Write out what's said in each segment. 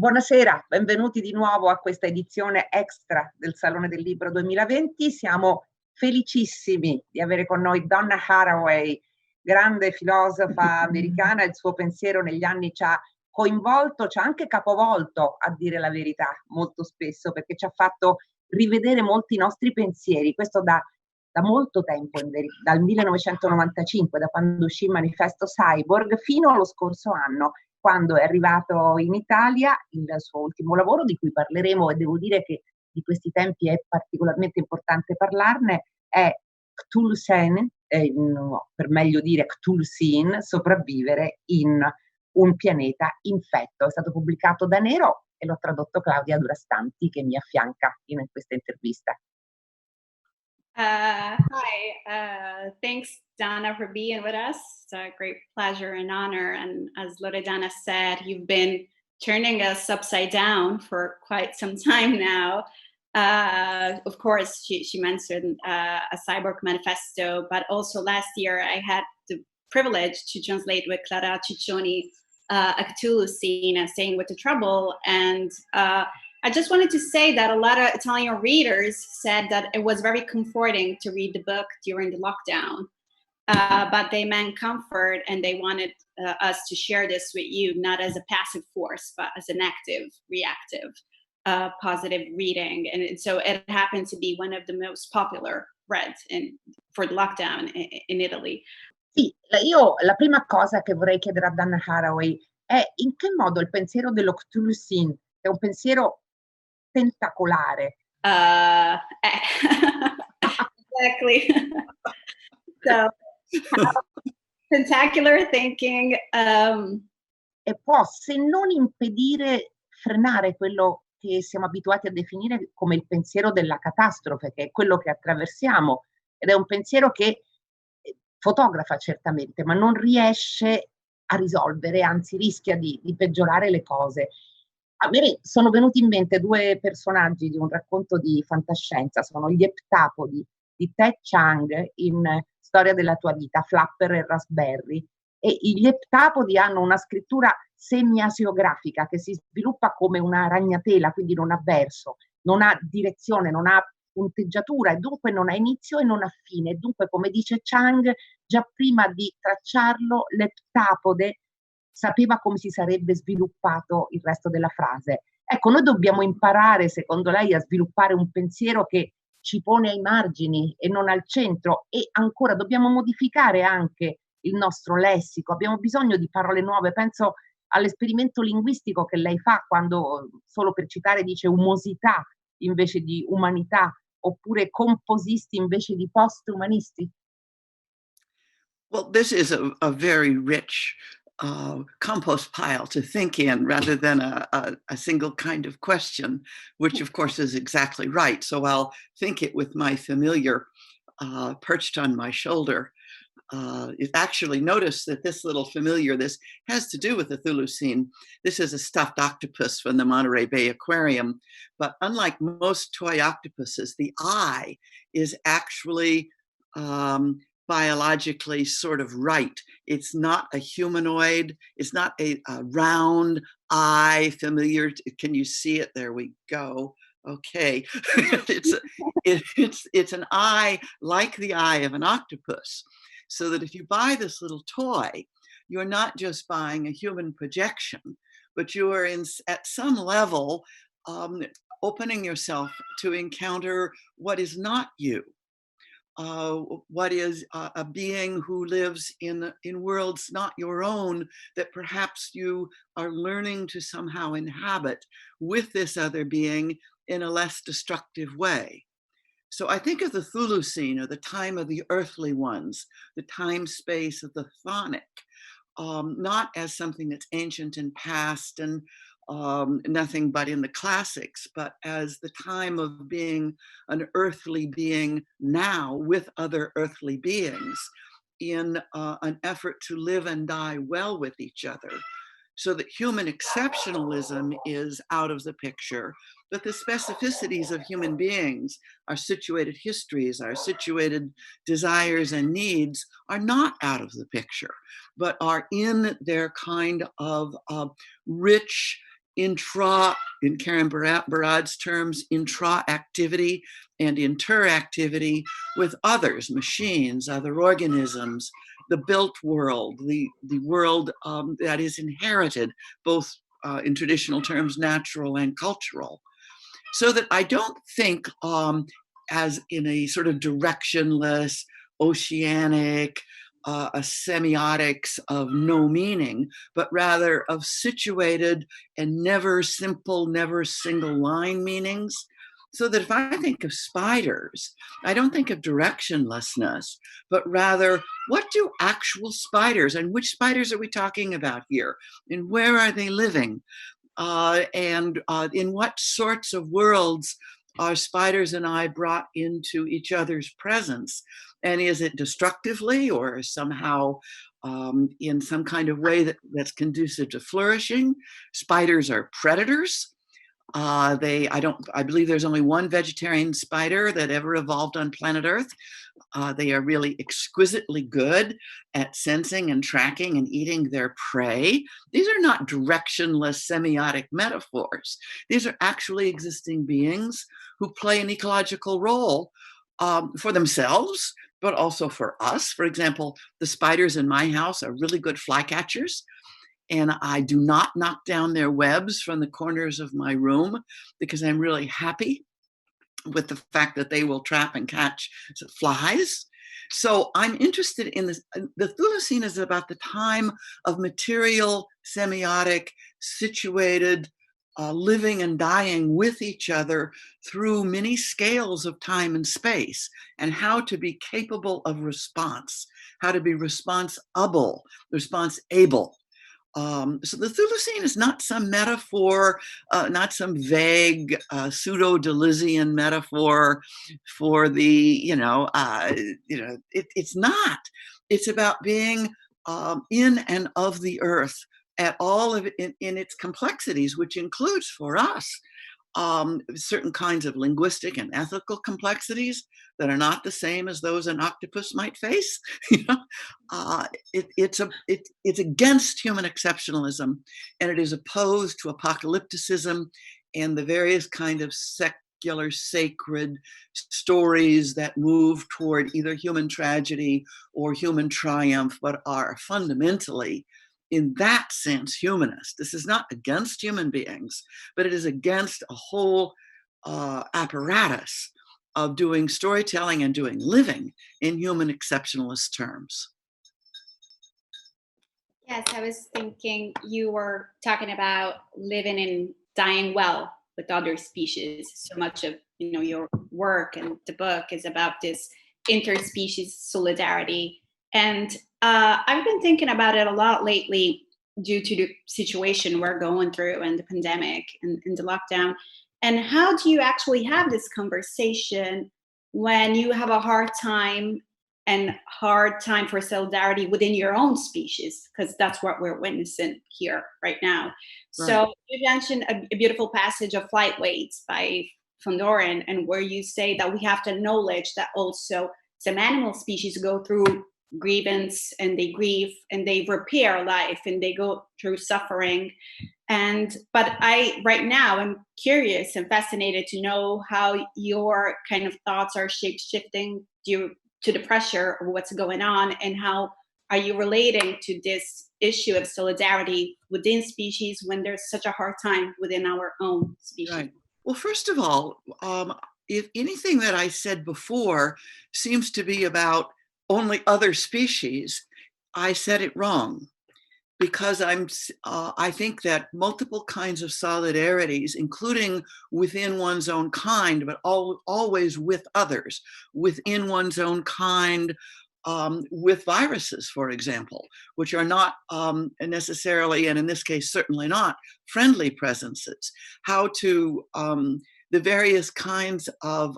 Buonasera, benvenuti di nuovo a questa edizione extra del Salone del Libro 2020. Siamo felicissimi di avere con noi Donna Haraway, grande filosofa americana. Il suo pensiero negli anni ci ha coinvolto, ci ha anche capovolto, a dire la verità, molto spesso, perché ci ha fatto rivedere molti nostri pensieri. Questo da molto tempo, dal 1995, da quando uscì il manifesto Cyborg, fino allo scorso anno, quando è arrivato in Italia il suo ultimo lavoro, di cui parleremo, e devo dire che di questi tempi è particolarmente importante parlarne, è Chthulucene, per meglio dire Chthulucene, sopravvivere in un pianeta infetto. È stato pubblicato da Nero e l'ho tradotto Claudia Durastanti, che mi affianca in questa intervista. Hi, thanks Donna for being with us. It's a great pleasure and honor. And as Loredana said, you've been turning us upside down for quite some time now. Of course, she mentioned a cyborg manifesto, but also last year I had the privilege to translate with Claudia Durastanti a Chthulucene and Staying with the Trouble. And I just wanted to say that a lot of Italian readers said that it was very comforting to read the book during the lockdown, but they meant comfort, and they wanted us to share this with you, not as a passive force, but as an active, reactive, positive reading. And so it happened to be one of the most popular read for the lockdown in Italy. Sì, io la prima cosa che vorrei chiedere a Donna Haraway è in che modo il pensiero dello Chthulucene, che è un pensiero tentacolare. Exactly. So, tentacular thinking. E può, se non impedire, frenare quello che siamo abituati a definire come il pensiero della catastrofe, che è quello che attraversiamo, ed è un pensiero che fotografa certamente, ma non riesce a risolvere, anzi rischia di peggiorare le cose. A me sono venuti in mente due personaggi di un racconto di fantascienza, sono gli eptapodi di Ted Chiang in Storia della tua vita, Flapper e Raspberry. E gli eptapodi hanno una scrittura semi-asiografica che si sviluppa come una ragnatela, quindi non ha verso, non ha direzione, non ha punteggiatura, e dunque non ha inizio e non ha fine. Dunque, come dice Chiang, già prima di tracciarlo, l'eptapode sapeva come si sarebbe sviluppato il resto della frase. Ecco, noi dobbiamo imparare, secondo lei, a sviluppare un pensiero che ci pone ai margini e non al centro, e ancora dobbiamo modificare anche il nostro lessico. Abbiamo bisogno di parole nuove. Penso all'esperimento linguistico che lei fa quando, solo per citare, dice umosità invece di umanità, oppure composisti invece di post-umanisti. Well, this is a very rich compost pile to think in, rather than a single kind of question, which of course is exactly right. So I'll think it with my familiar perched on my shoulder. Actually, notice that this little familiar, this has to do with the Chthulucene. This is a stuffed octopus from the Monterey Bay Aquarium. But unlike most toy octopuses, the eye is actually biologically sort of right. It's not a humanoid. It's not a round eye, familiar. Can you see it? There we go. Okay. It's an eye like the eye of an octopus. So that if you buy this little toy, you're not just buying a human projection, but you are at some level opening yourself to encounter what is not you. What is a being who lives in worlds not your own, that perhaps you are learning to somehow inhabit with this other being in a less destructive way. So I think of the Chthulucene, or the time of the earthly ones, the time space of the chthonic, not as something that's ancient and past and nothing but in the classics, but as the time of being an earthly being now with other earthly beings in an effort to live and die well with each other. So that human exceptionalism is out of the picture, but the specificities of human beings, our situated histories, our situated desires and needs are not out of the picture, but are in their kind of rich in Karen Barad's terms, intra-activity and interactivity with others, machines, other organisms, the built world, the world that is inherited, both in traditional terms, natural and cultural. So that I don't think as in a sort of directionless, oceanic, a semiotics of no meaning, but rather of situated and never simple, never single line meanings. So that if I think of spiders, I don't think of directionlessness, but rather what do actual spiders, and which spiders are we talking about here? And where are they living? And in what sorts of worlds are spiders and I brought into each other's presence? And is it destructively or somehow in some kind of way that's conducive to flourishing? Spiders are predators. I believe there's only one vegetarian spider that ever evolved on planet Earth. They are really exquisitely good at sensing and tracking and eating their prey. These are not directionless semiotic metaphors. These are actually existing beings who play an ecological role for themselves, but also for us. For example, the spiders in my house are really good flycatchers. And I do not knock down their webs from the corners of my room because I'm really happy with the fact that they will trap and catch flies. So I'm interested in this. The Chthulucene is about the time of material, semiotic, situated, living and dying with each other through many scales of time and space, and how to be capable of response, how to be responsible. So the Chthulucene is not some metaphor, not some vague pseudo-Deleuzian metaphor for the, it's not. It's about being in and of the earth at all of it in its complexities, which includes for us certain kinds of linguistic and ethical complexities that are not the same as those an octopus might face. It's against human exceptionalism, and it is opposed to apocalypticism and the various kind of secular sacred stories that move toward either human tragedy or human triumph, but are fundamentally, in that sense, humanist. This is not against human beings, but it is against a whole apparatus of doing storytelling and doing living in human exceptionalist terms. Yes, I was thinking you were talking about living and dying well with other species. So much of your work and the book is about this interspecies solidarity. And I've been thinking about it a lot lately due to the situation we're going through and the pandemic and the lockdown. And how do you actually have this conversation when you have a hard time for solidarity within your own species? Because that's what we're witnessing here right now. Right. So you mentioned a beautiful passage of Flight Weights by von Doren, and where you say that we have to acknowledge that also some animal species go through grievance and they grieve and they repair life and they go through suffering. But right now I'm curious and fascinated to know how your kind of thoughts are shape-shifting due to the pressure of what's going on, and how are you relating to this issue of solidarity within species when there's such a hard time within our own species? Right. Well, first of all, if anything that I said before seems to be about only other species, I said it wrong, because I think that multiple kinds of solidarities, including within one's own kind, but always with others, within one's own kind, with viruses, for example, which are not necessarily, and in this case, certainly not, friendly presences, how to the various kinds of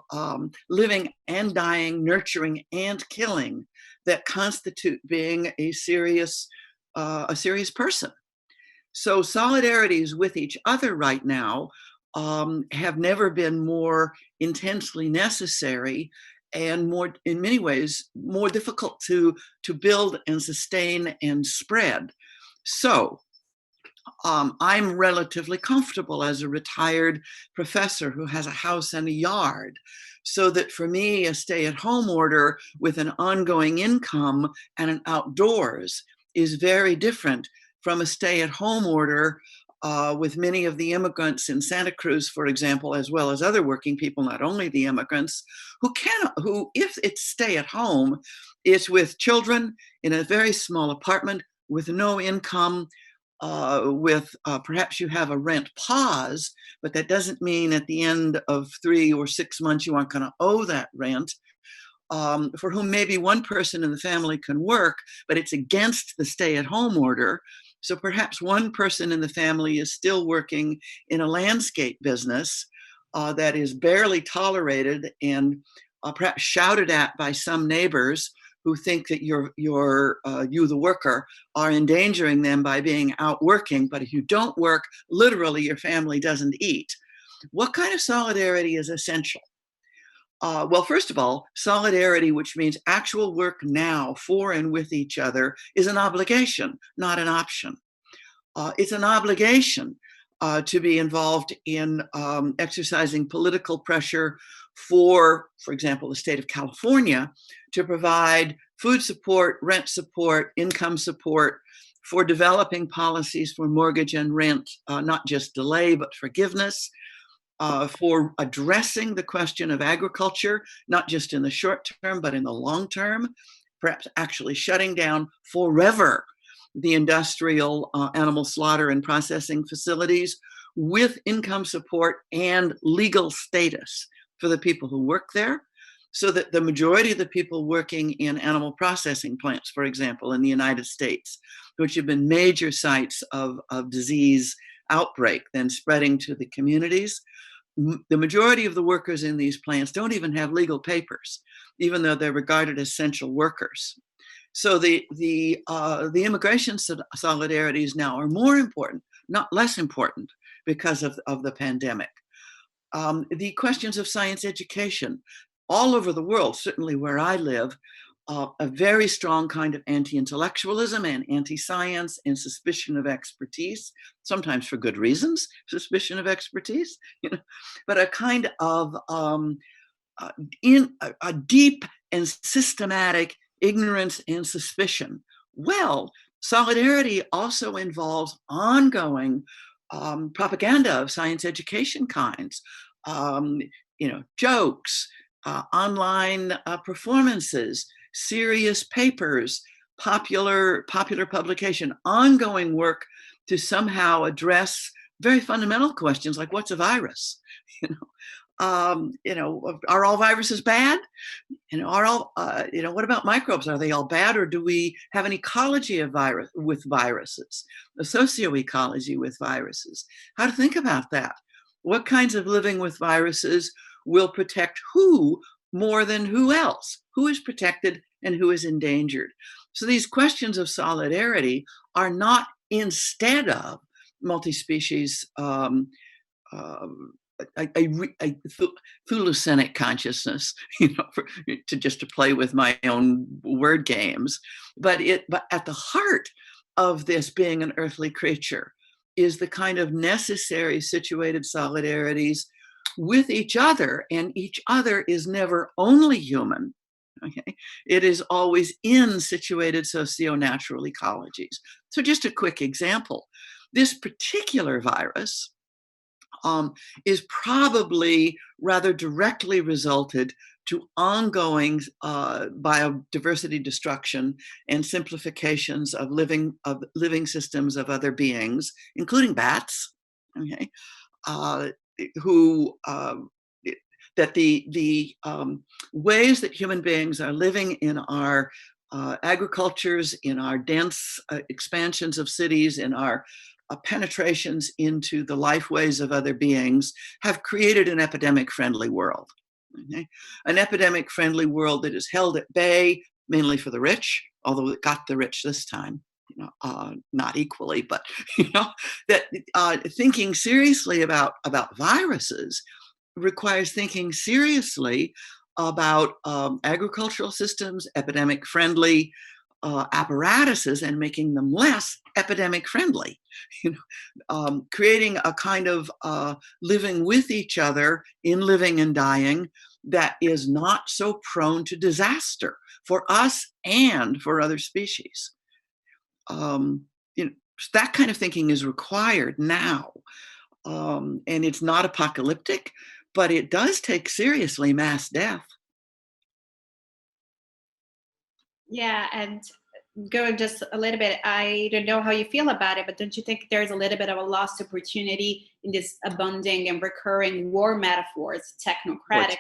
living and dying, nurturing and killing that constitute being a serious person. So solidarities with each other right now have never been more intensely necessary, and more, in many ways, more difficult to build and sustain and spread. So I'm relatively comfortable as a retired professor who has a house and a yard. So that for me, a stay-at-home order with an ongoing income and an outdoors is very different from a stay-at-home order with many of the immigrants in Santa Cruz, for example, as well as other working people, not only the immigrants, who, if it's stay at home, it's with children in a very small apartment with no income, perhaps you have a rent pause, but that doesn't mean at the end of 3 or 6 months you aren't going to owe that rent. For whom maybe one person in the family can work, but it's against the stay-at-home order. So perhaps one person in the family is still working in a landscape business that is barely tolerated and perhaps shouted at by some neighbors who think that you, the worker, are endangering them by being out working. But if you don't work, literally your family doesn't eat. What kind of solidarity is essential? Well, first of all, solidarity, which means actual work now for and with each other, is an obligation, not an option. It's an obligation to be involved in exercising political pressure for example, the state of California to provide food support, rent support, income support for developing policies for mortgage and rent, not just delay, but forgiveness. For addressing the question of agriculture, not just in the short term, but in the long term, perhaps actually shutting down forever the industrial animal slaughter and processing facilities with income support and legal status for the people who work there, so that the majority of the people working in animal processing plants, for example, in the United States, which have been major sites of disease outbreak, then spreading to the communities, the majority of the workers in these plants don't even have legal papers, even though they're regarded as essential workers. So the immigration solidarities now are more important, not less important, because of the pandemic. The questions of science education all over the world, certainly where I live, a very strong kind of anti-intellectualism and anti-science and suspicion of expertise, sometimes for good reasons, suspicion of expertise, but a kind of a deep and systematic ignorance and suspicion. Well, solidarity also involves ongoing propaganda of science education kinds, jokes, online performances, serious papers, popular publication, ongoing work to somehow address very fundamental questions like what's a virus? Are all viruses bad? What about microbes? Are they all bad, or do we have an ecology of with viruses, a socioecology with viruses? How to think about that? What kinds of living with viruses will protect who more than who else? Who is protected and who is endangered? So these questions of solidarity are not instead of multi-species a Chthulucenic consciousness, to play with my own word games, but at the heart of this being an earthly creature is the kind of necessary situated solidarities with each other, and each other is never only human. Okay, it is always in situated socio-natural ecologies. So just a quick example: this particular virus is probably rather directly resulted to ongoing biodiversity destruction and simplifications of living systems of other beings, including bats. Okay, that the ways that human beings are living in our agricultures, in our dense expansions of cities, in our penetrations into the lifeways of other beings have created an epidemic-friendly world. Okay? An epidemic-friendly world that is held at bay, mainly for the rich, although it got the rich this time, not equally, but that thinking seriously about viruses requires thinking seriously about agricultural systems, epidemic-friendly apparatuses, and making them less epidemic friendly. you know, creating a kind of living with each other in living and dying that is not so prone to disaster for us and for other species. You know, that kind of thinking is required now. And it's not apocalyptic, but it does take seriously mass death. Yeah, and going just a little bit, I don't know how you feel about it, but don't you think there's a little bit of a lost opportunity in this abounding and recurring war metaphors, technocratic,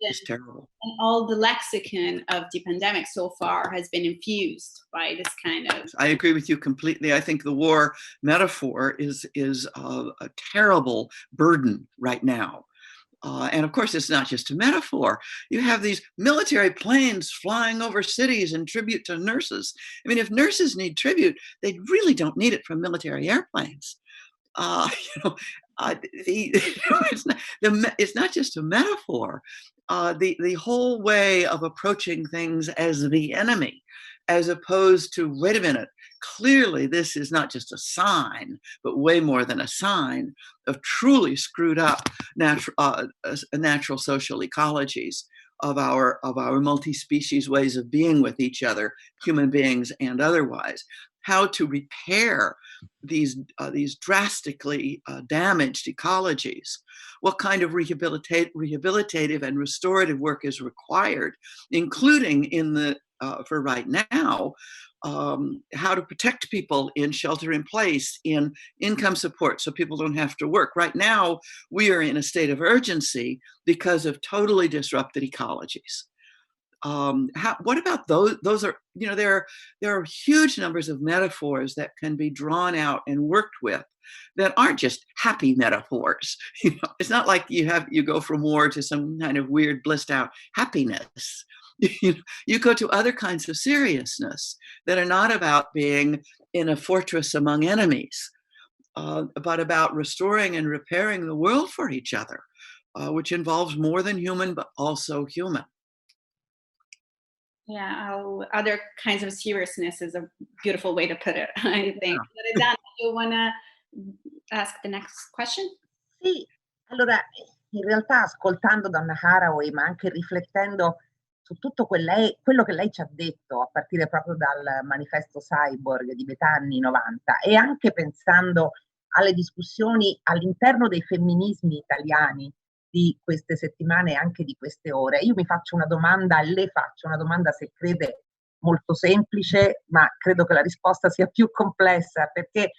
It's terrible. and all the lexicon of the pandemic so far has been infused by this kind of... I agree with you completely. I think the war metaphor is a terrible burden right now. And of course, it's not just a metaphor. You have these military planes flying over cities in tribute to nurses. I mean, if nurses need tribute, they really don't need it from military airplanes. It's not just a metaphor. The whole way of approaching things as the enemy, as opposed to, wait a minute, clearly this is not just a sign, but way more than a sign of truly screwed up natural social ecologies of our multi-species ways of being with each other, human beings and otherwise. How to repair these drastically damaged ecologies. What kind of rehabilitative and restorative work is required, including in the for right now, how to protect people in shelter in place, in income support, so people don't have to work. Right now, we are in a state of urgency because of totally disrupted ecologies. What about those? Those are, you know, there are huge numbers of metaphors that can be drawn out and worked with that aren't just happy metaphors. You know, it's not like you go from war to some kind of weird blissed out happiness. You go to other kinds of seriousness that are not about being in a fortress among enemies, but about restoring and repairing the world for each other, which involves more than human, but also human. Yeah, other kinds of seriousness is a beautiful way to put it, I think. Loredana, do you want to ask the next question? Sì, allora in realtà ascoltando Donna Haraway, ma anche riflettendo su tutto quello che lei ci ha detto, a partire proprio dal manifesto Cyborg di metà anni 90, e anche pensando alle discussioni all'interno dei femminismi italiani di queste settimane e anche di queste ore, io mi faccio una domanda, le faccio una domanda, se crede, molto semplice, ma credo che la risposta sia più complessa, perché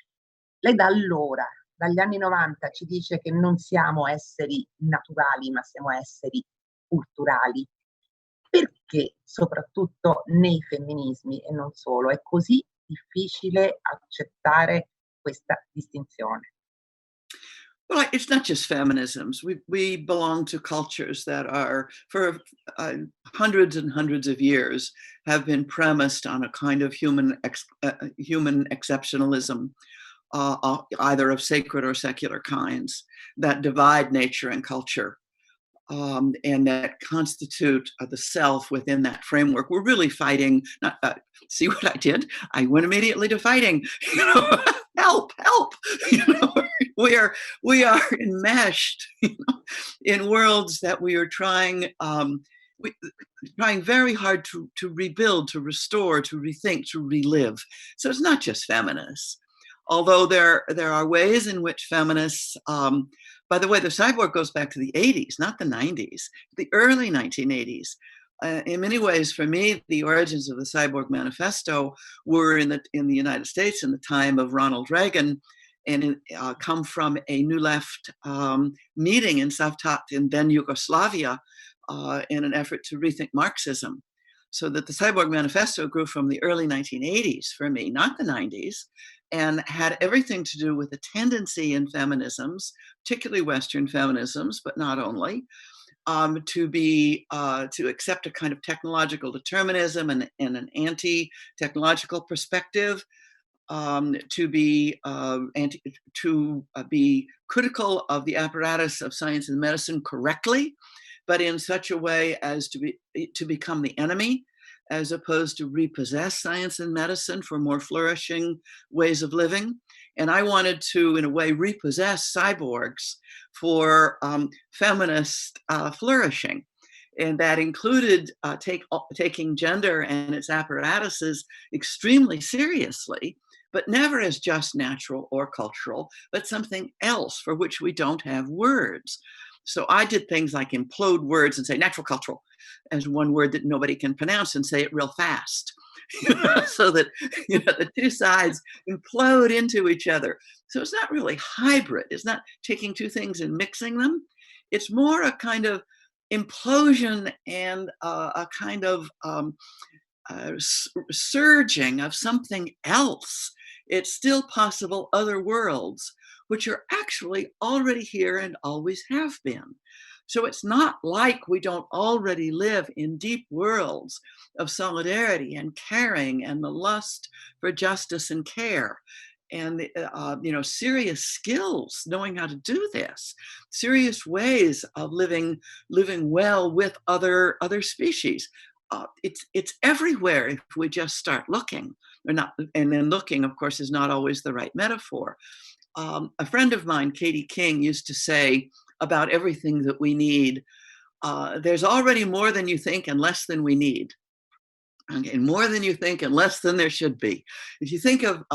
lei da allora, dagli anni 90, ci dice che non siamo esseri naturali, ma siamo esseri culturali. Perché, soprattutto nei femminismi e non solo, è così difficile accettare questa distinzione? Well, it's not just feminisms. We belong to cultures that are, for hundreds and hundreds of years, have been premised on a kind of human exceptionalism, either of sacred or secular kinds, that divide nature and culture, and that constitute the self within that framework. We're really fighting. See what I did? I went immediately to fighting. You know, help! You know, we are enmeshed, you know, in worlds that we are trying very hard to rebuild, to restore, to rethink, to relive. So it's not just feminists, although there are ways in which feminists. By the way, the cyborg goes back to the 80s, not the 90s, the early 1980s. In many ways, for me, the origins of the Cyborg Manifesto were in the United States in the time of Ronald Reagan, and come from a New Left meeting in Savtat in then Yugoslavia in an effort to rethink Marxism. So that the Cyborg Manifesto grew from the early 1980s for me, not the 90s, and had everything to do with a tendency in feminisms, particularly Western feminisms, but not only, to accept a kind of technological determinism and an anti-technological perspective, to be critical of the apparatus of science and medicine correctly, but in such a way as to become the enemy. as opposed to repossess science and medicine for more flourishing ways of living. And I wanted to, in a way, repossess cyborgs for feminist flourishing. And that included taking gender and its apparatuses extremely seriously, but never as just natural or cultural, but something else for which we don't have words. So I did things like implode words and say natural cultural as one word that nobody can pronounce and say it real fast. So that the two sides implode into each other. So it's not really hybrid. It's not taking two things and mixing them. It's more a kind of implosion and a kind of surging of something else. It's still possible other worlds, which are actually already here and always have been. So it's not like we don't already live in deep worlds of solidarity and caring and the lust for justice and care. And serious skills, knowing how to do this, serious ways of living well with other species. It's everywhere if we just start looking, or not. And then looking, of course, is not always the right metaphor. A friend of mine, Katie King, used to say about everything that we need, there's already more than you think and less than we need. Okay, more than you think and less than there should be. If you think of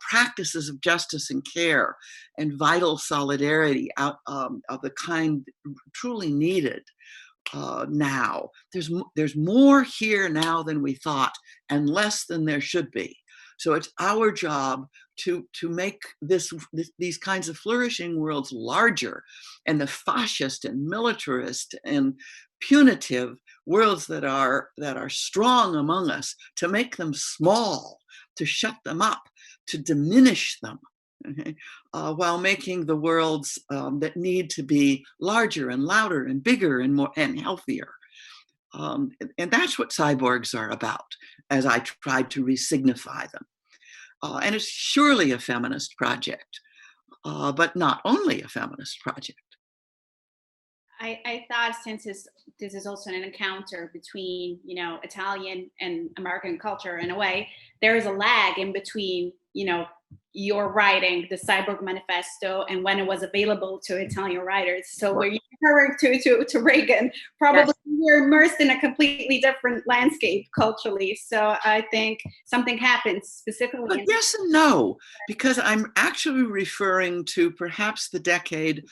practices of justice and care and vital solidarity out of the kind truly needed now, there's more here now than we thought and less than there should be. So it's our job to make these kinds of flourishing worlds larger, and the fascist and militarist and punitive worlds that are strong among us, to make them small, to shut them up, to diminish them, okay? While making the worlds that need to be larger and louder and bigger and more and healthier. And that's what cyborgs are about, as I tried to resignify them. And it's surely a feminist project, but not only a feminist project. I thought, since this is also an encounter between, Italian and American culture, in a way, there is a lag in between, your writing the Cyborg Manifesto and when it was available to Italian writers. So Right. when you're referring to Reagan, probably you're immersed in a completely different landscape culturally. So I think something happens specifically. But yes and no, because I'm actually referring to perhaps the decade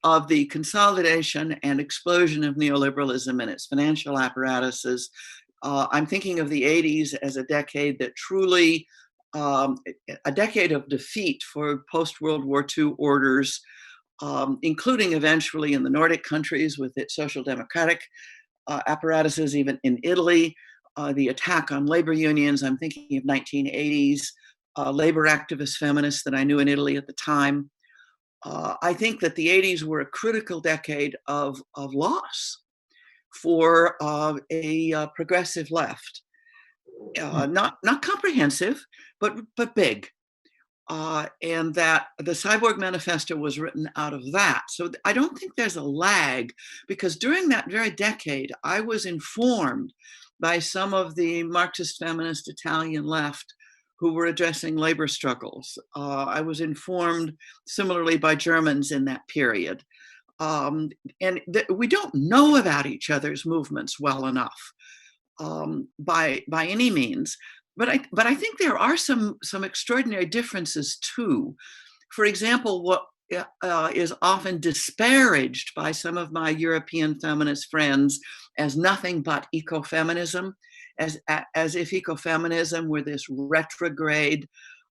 of the consolidation and explosion of neoliberalism and its financial apparatuses. I'm thinking of the 80s as a decade that truly, a decade of defeat for post-World War II orders, including eventually in the Nordic countries with its social democratic apparatuses, even in Italy, the attack on labor unions. I'm thinking of 1980s labor activist feminists that I knew in Italy at the time. I think that the 80s were a critical decade of loss for a progressive left. Not comprehensive, but big. And that the Cyborg Manifesto was written out of that. So I don't think there's a lag, because during that very decade, I was informed by some of the Marxist feminist Italian left who were addressing labor struggles. I was informed similarly by Germans in that period. And we don't know about each other's movements well enough by any means. But I think there are some extraordinary differences too. For example, what is often disparaged by some of my European feminist friends as nothing but ecofeminism, as if ecofeminism were this retrograde,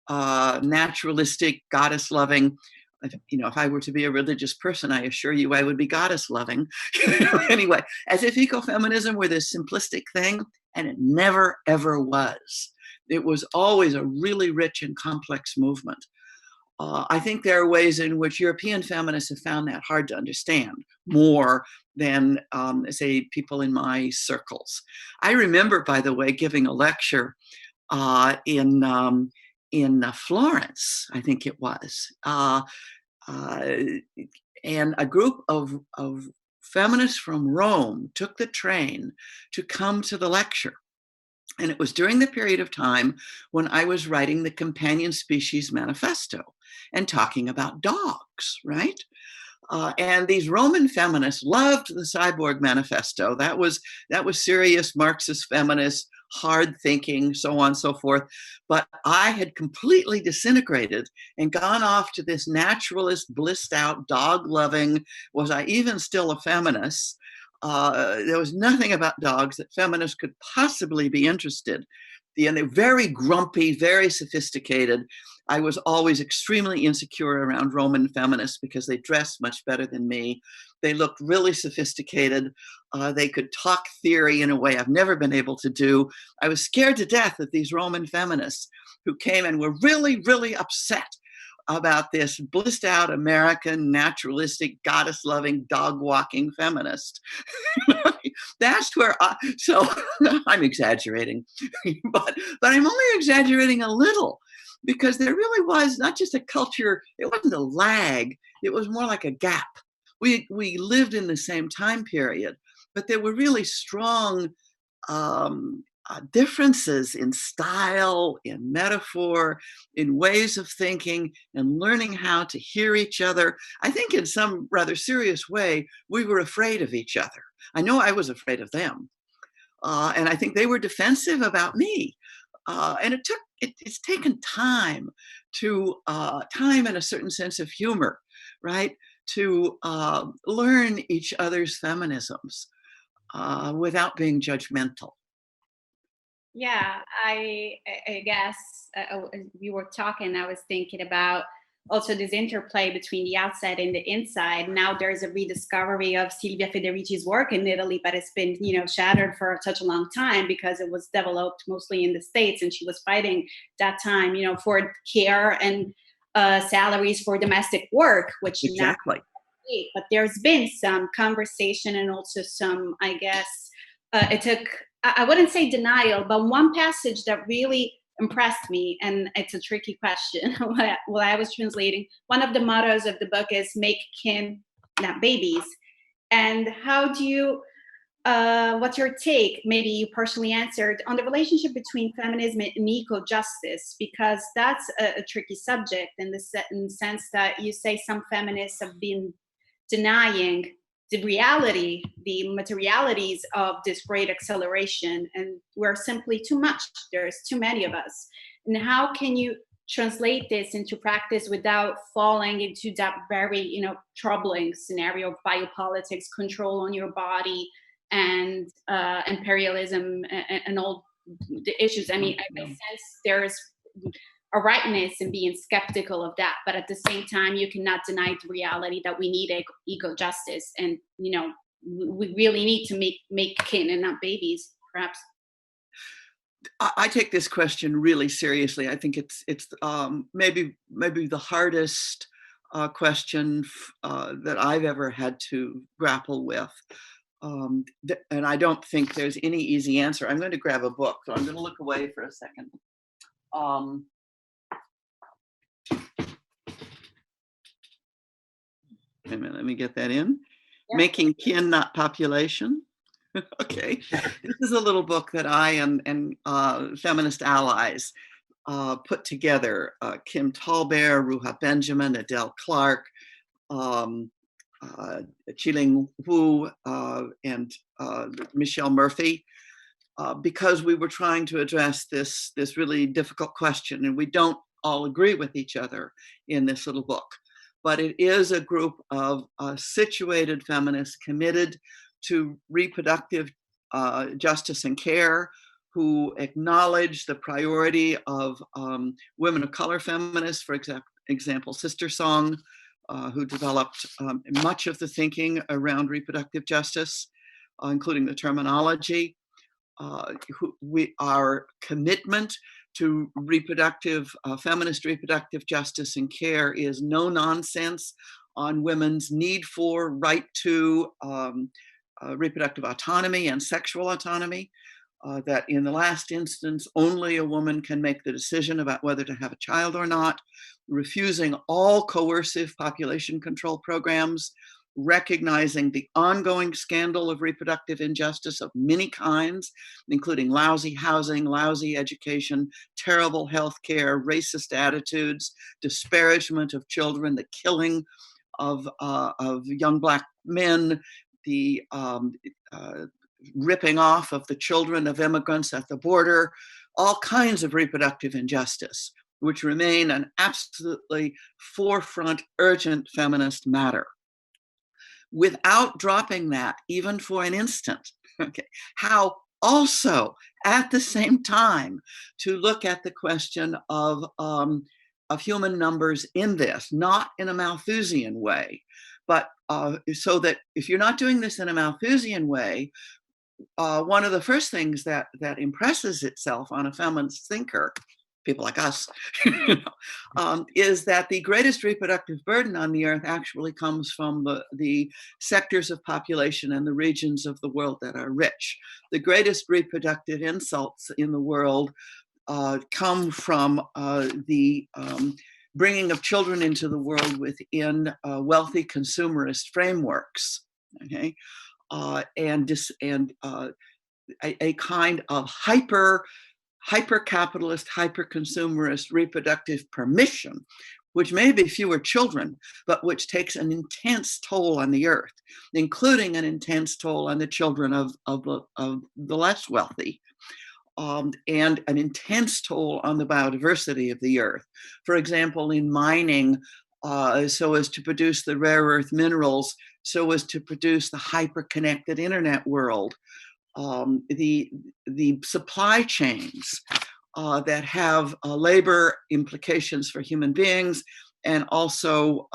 naturalistic, goddess-loving. If I were to be a religious person, I assure you I would be goddess-loving. Anyway, as if ecofeminism were this simplistic thing, and it never, ever was. It was always a really rich and complex movement. I think there are ways in which European feminists have found that hard to understand more than, say, people in my circles. I remember, by the way, giving a lecture in Florence, I think it was, and a group of feminists from Rome took the train to come to the lecture. And it was during the period of time when I was writing the Companion Species Manifesto and talking about dogs, right? And these Roman feminists loved the Cyborg Manifesto. That was serious Marxist feminist, hard thinking, so on and so forth. But I had completely disintegrated and gone off to this naturalist, blissed out, dog loving. Was I even still a feminist? There was nothing about dogs that feminists could possibly be interested. And they're very grumpy, very sophisticated. I was always extremely insecure around Roman feminists because they dressed much better than me. They looked really sophisticated. They could talk theory in a way I've never been able to do. I was scared to death of these Roman feminists who came and were really, really upset about this blissed out American, naturalistic, goddess loving, dog walking feminist. That's where so I'm exaggerating, but I'm only exaggerating a little, because there really was not just a culture, it wasn't a lag, it was more like a gap. We lived in the same time period, but there were really strong differences in style, in metaphor, in ways of thinking, and learning how to hear each other. I think in some rather serious way, we were afraid of each other. I know I was afraid of them. And I think they were defensive about me. And it's taken time and a certain sense of humor, right? To learn each other's feminisms without being judgmental. Yeah, I guess we were talking, I was thinking about also this interplay between the outside and the inside. Now there's a rediscovery of Silvia Federici's work in Italy, but it's been, shattered for such a long time because it was developed mostly in the States, and she was fighting that time, for care and salaries for domestic work, which exactly. Now, but there's been some conversation and also some, I guess, it took, I wouldn't say denial, but one passage that really impressed me, and it's a tricky question. While I was translating, one of the mottos of the book is "Make kin, not babies." And how do you? What's your take? Maybe you partially answered on the relationship between feminism and eco-justice, because that's a tricky subject in the sense that you say some feminists have been denying the reality, the materialities of this great acceleration, and we're simply too much. There's too many of us. And how can you translate this into practice without falling into that very, troubling scenario of biopolitics, control on your body, and imperialism, and all the issues? I mean, I sense there's a rightness in being skeptical of that, but at the same time, you cannot deny the reality that we need eco-justice, and we really need to make kin and not babies, perhaps. I take this question really seriously. I think it's maybe the hardest question that I've ever had to grapple with. And I don't think there's any easy answer. I'm going to grab a book, so I'm going to look away for a second. Wait a minute, let me get that in. Yeah. Making Kin, Not Population. Okay. This is a little book that I and feminist allies put together. Kim Tallbear, Ruha Benjamin, Adele Clark, Chiling Wu, and Michelle Murphy, because we were trying to address this really difficult question, and we don't all agree with each other in this little book. But it is a group of situated feminists committed to reproductive justice and care, who acknowledge the priority of women of color feminists, for example, Sister Song, who developed much of the thinking around reproductive justice, including the terminology. Our commitment to feminist reproductive justice and care is no nonsense on women's need for right to reproductive autonomy and sexual autonomy, that in the last instance, only a woman can make the decision about whether to have a child or not, refusing all coercive population control programs, recognizing the ongoing scandal of reproductive injustice of many kinds, including lousy housing, lousy education, terrible health care, racist attitudes, disparagement of children, the killing of young Black men, the ripping off of the children of immigrants at the border, all kinds of reproductive injustice, which remain an absolutely forefront, urgent feminist matter. Without dropping that, even for an instant, okay, how also at the same time to look at the question of human numbers in this, not in a Malthusian way, but so that if you're not doing this in a Malthusian way, one of the first things that impresses itself on a feminist thinker, people like us, is that the greatest reproductive burden on the earth actually comes from the sectors of population and the regions of the world that are rich. The greatest reproductive insults in the world come from the bringing of children into the world within wealthy consumerist frameworks, okay? And a kind of hyper-capitalist, hyper-consumerist reproductive permission, which may be fewer children, but which takes an intense toll on the earth, including an intense toll on the children of the less wealthy, and an intense toll on the biodiversity of the earth. For example, in mining, so as to produce the rare earth minerals, so as to produce the hyper-connected internet world, the supply chains that have labor implications for human beings, and also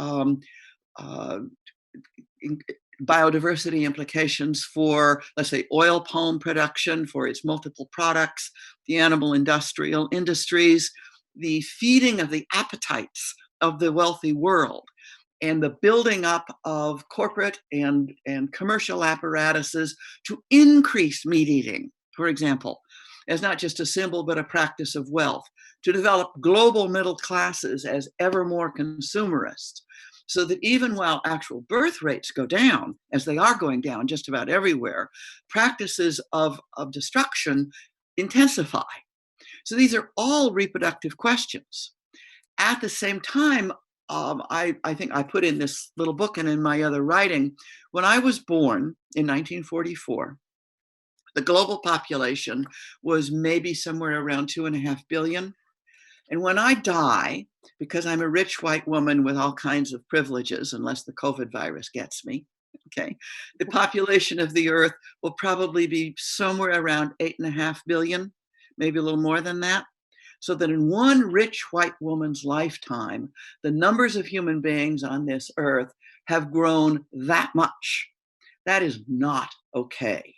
biodiversity implications for, let's say, oil palm production for its multiple products, the animal industrial industries, the feeding of the appetites of the wealthy world, and the building up of corporate and commercial apparatuses to increase meat eating, for example, as not just a symbol, but a practice of wealth, to develop global middle classes as ever more consumerist, so that even while actual birth rates go down, as they are going down just about everywhere, practices of destruction intensify. So these are all reproductive questions. At the same time, I think I put in this little book and in my other writing, when I was born in 1944, the global population was maybe somewhere around 2.5 billion. And when I die, because I'm a rich white woman with all kinds of privileges, unless the COVID virus gets me, okay, the population of the earth will probably be somewhere around 8.5 billion, maybe a little more than that. So that in one rich white woman's lifetime, the numbers of human beings on this earth have grown that much. That is not okay.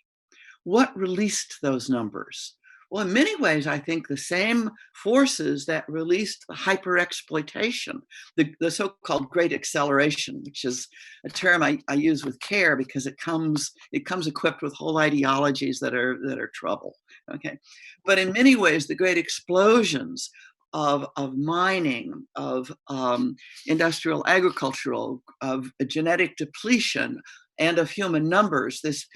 What released those numbers? Well, in many ways, I think the same forces that released the hyper-exploitation, the so-called great acceleration, which is a term I use with care because it comes equipped with whole ideologies that are trouble. Okay, but in many ways, the great explosions of mining, of industrial agricultural, of genetic depletion, and of human numbers, this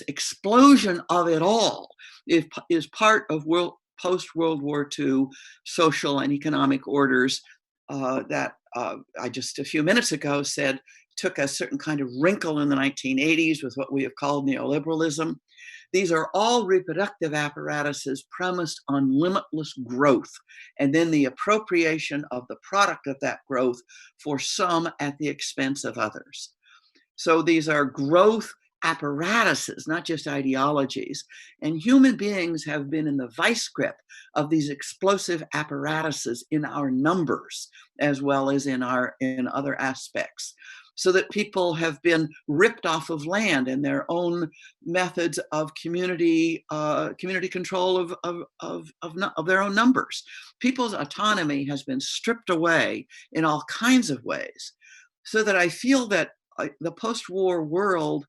explosion of it all is part of post-World War II social and economic orders that I just a few minutes ago said took a certain kind of wrinkle in the 1980s with what we have called neoliberalism. These are all reproductive apparatuses premised on limitless growth, and then the appropriation of the product of that growth for some at the expense of others. So these are growth apparatuses, not just ideologies. And human beings have been in the vice grip of these explosive apparatuses in our numbers, as well as in other aspects. So that people have been ripped off of land and their own methods of community control of their own numbers. People's autonomy has been stripped away in all kinds of ways. So that I feel that the post-war world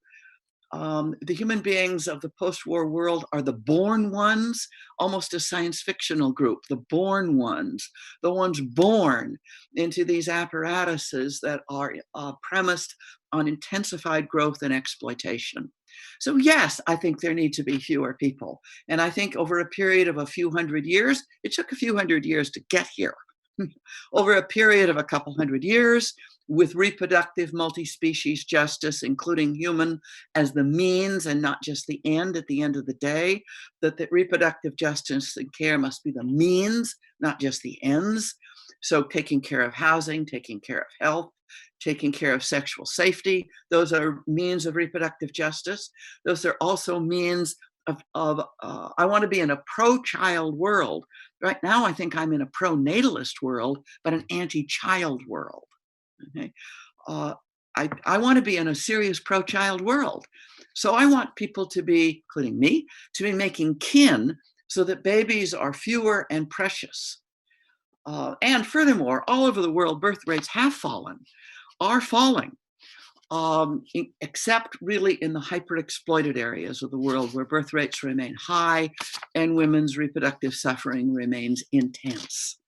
The human beings of the post-war world are the born ones, almost a science fictional group, the born ones, the ones born into these apparatuses that are premised on intensified growth and exploitation. So yes, I think there need to be fewer people. And I think over a period of a few hundred years, it took a few hundred years to get here. Over a period of a couple hundred years, with reproductive multi-species justice, including human as the means and not just the end at the end of the day, that reproductive justice and care must be the means, not just the ends. So taking care of housing, taking care of health, taking care of sexual safety, those are means of reproductive justice. Those are also means of I want to be in a pro-child world. Right now, I think I'm in a pro-natalist world, but an anti-child world. Okay. I want to be in a serious pro-child world. So I want people to be, including me, to be making kin so that babies are fewer and precious. And furthermore, all over the world, birth rates have fallen, are falling, except really in the hyper-exploited areas of the world where birth rates remain high and women's reproductive suffering remains intense.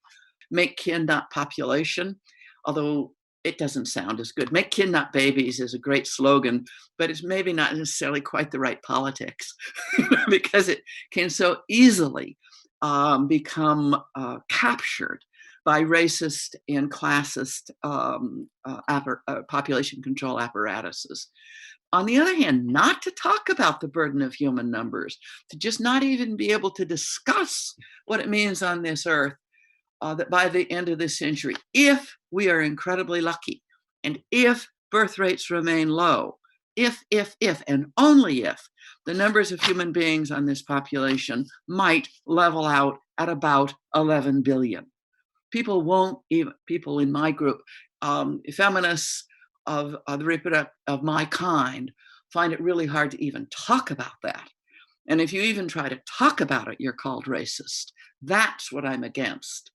Make kin, not population, although it doesn't sound as good. Make kin, not babies is a great slogan, but it's maybe not necessarily quite the right politics because it can so easily become captured by racist and classist population control apparatuses. On the other hand, not to talk about the burden of human numbers, to just not even be able to discuss what it means on this earth, that by the end of this century, if we are incredibly lucky, and if birth rates remain low, if, and only if, the numbers of human beings on this population might level out at about 11 billion. People won't even, people in my group, feminists of my kind, find it really hard to even talk about that. And if you even try to talk about it, you're called racist. That's what I'm against.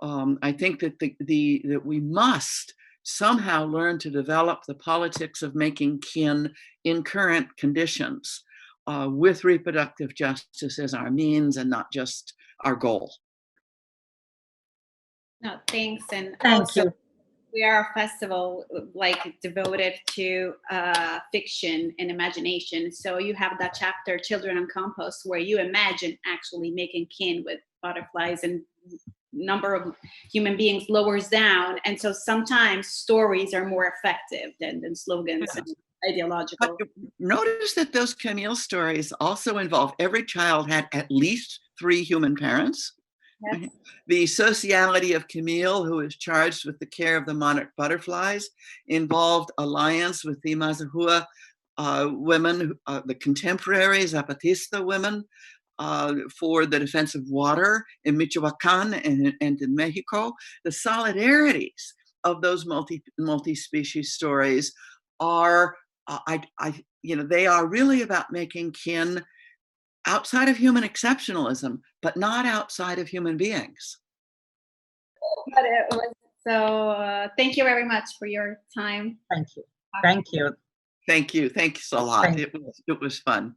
I think that that we must somehow learn to develop the politics of making kin in current conditions with reproductive justice as our means and not just our goal. No, thanks. And Thank also, you. we are a festival like devoted to fiction and imagination. So you have that chapter, Children on Compost, where you imagine actually making kin with butterflies, and number of human beings lowers down. And so sometimes stories are more effective than slogans and ideological. But notice that those Camille stories also involve every child had at least 3 human parents. Yes. The sociality of Camille, who is charged with the care of the monarch butterflies, involved alliance with the Mazahua women, the contemporary Zapatista women, for the defense of water in Michoacan and in Mexico. The solidarities of those multi-species stories are, they are really about making kin outside of human exceptionalism, but not outside of human beings. But it was so. Thank you very much for your time. Thank you. Thank you. Thank you. Thanks a lot. It was fun.